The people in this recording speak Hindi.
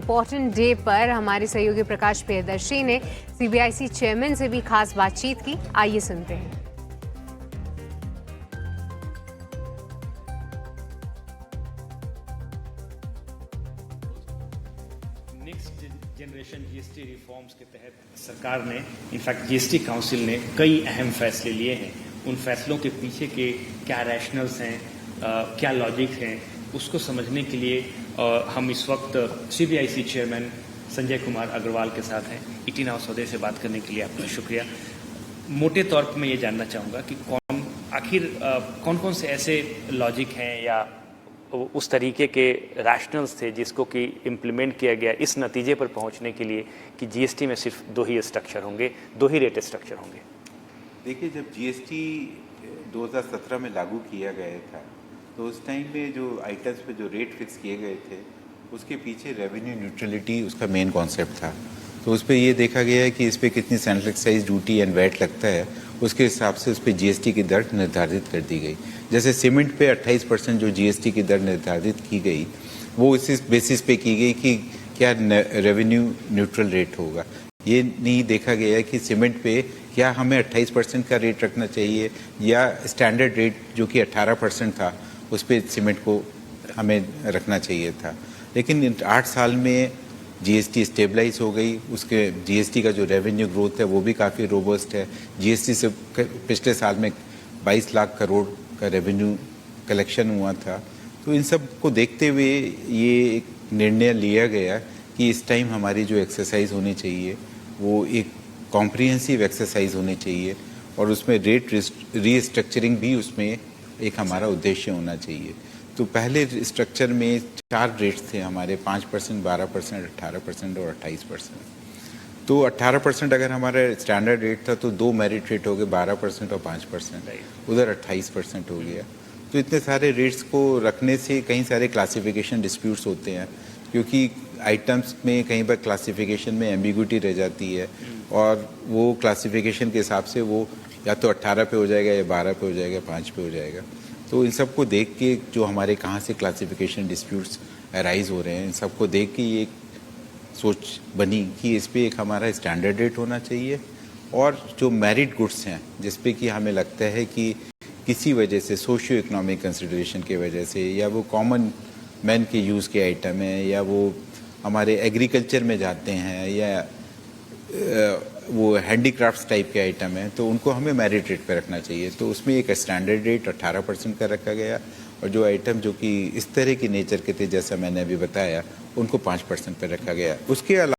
इम्पोर्टेंट डे पर हमारे सहयोगी प्रकाश प्रियदर्शी ने सीबीआईसी चेयरमैन से भी खास बातचीत की। आइए सुनते हैं। नेक्स्ट जनरेशन जीएसटी रिफॉर्म्स के तहत सरकार ने, इनफैक्ट जीएसटी काउंसिल ने कई अहम फैसले लिए हैं। उन फैसलों के पीछे के क्या रैशनल्स हैं, क्या लॉजिक हैं, उसको समझने के लिए हम इस वक्त सीबीआईसी चेयरमैन संजय कुमार अग्रवाल के साथ हैं। 18 आवर्स टुडे से बात करने के लिए आपका शुक्रिया। मोटे तौर पर मैं ये जानना चाहूँगा कि कौन कौन से ऐसे लॉजिक हैं या उस तरीके के रैशनल्स थे जिसको कि इम्प्लीमेंट किया गया इस नतीजे पर पहुंचने के लिए कि जीएसटी में सिर्फ दो ही स्ट्रक्चर होंगे, दो ही रेट स्ट्रक्चर होंगे। देखिए, जब जीएसटी 2017 में लागू किया गया था तो उस टाइम पे जो आइटम्स पे जो रेट फिक्स किए गए थे उसके पीछे रेवेन्यू न्यूट्रलिटी उसका मेन कॉन्सेप्ट था। तो उस पर ये देखा गया है कि इस पर कितनी central excise duty and VAT लगता है, उसके हिसाब से उस पर जीएसटी की दर निर्धारित कर दी गई। जैसे सीमेंट पे 28% जो जीएसटी की दर निर्धारित की गई वो इस बेसिस पे की गई कि क्या रेवेन्यू न्यूट्रल रेट होगा। ये नहीं देखा गया है कि सीमेंट पे क्या हमें 28% का रेट रखना चाहिए या स्टैंडर्ड रेट जो कि 18% था उस पर सीमेंट को हमें रखना चाहिए था। लेकिन इन 8 साल में जीएसटी स्टेबलाइज हो गई, उसके जीएसटी का जो रेवेन्यू ग्रोथ है वो भी काफ़ी रोबस्ट है। जीएसटी से पिछले साल में 22 लाख करोड़ का रेवेन्यू कलेक्शन हुआ था। तो इन सब को देखते हुए ये एक निर्णय लिया गया कि इस टाइम हमारी जो एक्सरसाइज होनी चाहिए वो एक कॉम्प्रिहेंसिव एक्सरसाइज होनी चाहिए और उसमें रेट रीस्ट्रक्चरिंग भी उसमें एक हमारा उद्देश्य होना चाहिए। तो पहले स्ट्रक्चर में 4 रेट्स थे हमारे, 5%, 12%, 18% और 28%। तो 18% अगर हमारा स्टैंडर्ड रेट था तो 2 मेरिट रेट हो गए, 12% और 5%, उधर 28% हो गया। तो इतने सारे रेट्स को रखने से कई सारे क्लासिफिकेशन डिस्प्यूट्स होते हैं, क्योंकि आइटम्स में कहीं पर क्लासिफिकेशन में एम्बिग्यूटी रह जाती है और वो क्लासिफिकेशन के हिसाब से वो या तो 18 पे हो जाएगा या 12 पे हो जाएगा, 5 पे हो जाएगा। तो इन सबको देख के जो हमारे कहाँ से क्लासिफिकेशन डिस्प्यूट्स अराइज हो रहे हैं, इन सबको देख के ये सोच बनी कि इस पे एक हमारा स्टैंडर्ड रेट होना चाहिए और जो मेरिट गुड्स हैं जिस पे कि हमें लगता है कि किसी वजह से सोशियो इकोनॉमिक कंसिडरेशन की वजह से या वो कॉमन मैन के यूज़ के आइटम है या वो हमारे एग्रीकल्चर में जाते हैं या वो हैंडीक्राफ्ट्स टाइप के आइटम है, तो उनको हमें मेरिट रेट पे रखना चाहिए। तो उसमें एक स्टैंडर्ड रेट 18% का रखा गया और जो आइटम जो कि इस तरह की नेचर के थे जैसा मैंने अभी बताया उनको 5% पे रखा गया। उसके अलावा